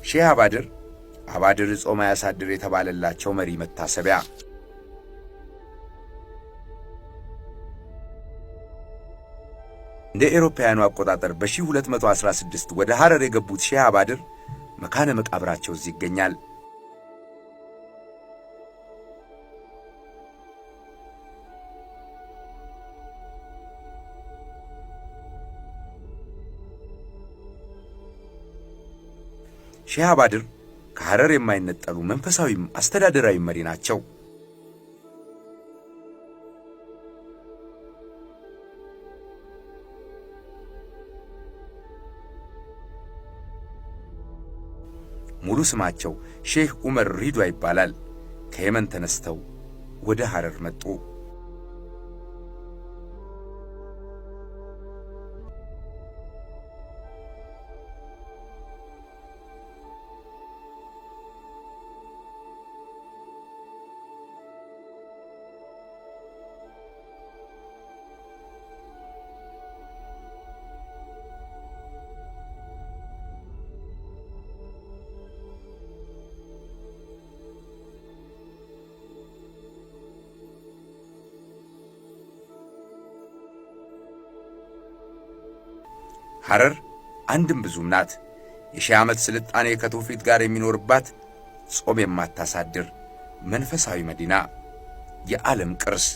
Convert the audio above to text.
ሼህ አባድር አባድር ጾም ያሳድር የተባለላቸው መሪ መታሰቢያ። እንደ ኤሮፓውያኑ አቆጣጠር በ1216 ወደ ሐረር የገቡት ሼህ አባድር መካነ መቃብራቸው እዚህ ይገኛል። ሼህ አባድር ከሐረር የማይነጠሉ መንፈሳዊም አስተዳደራዊ መሪ ናቸው። ሙሉ ስማቸው ሼህ ዑመር ሪዷ ይባላል። ከየመን ተነስተው ወደ ሐረር መጡ። ሐረር አንድም ብዙም ናት። የሺህ ዓመት ስልጣኔ ከትውፊት ጋር የሚኖርባት ጾም የማታሳድር መንፈሳዊ መዲና፣ የዓለም ቅርስ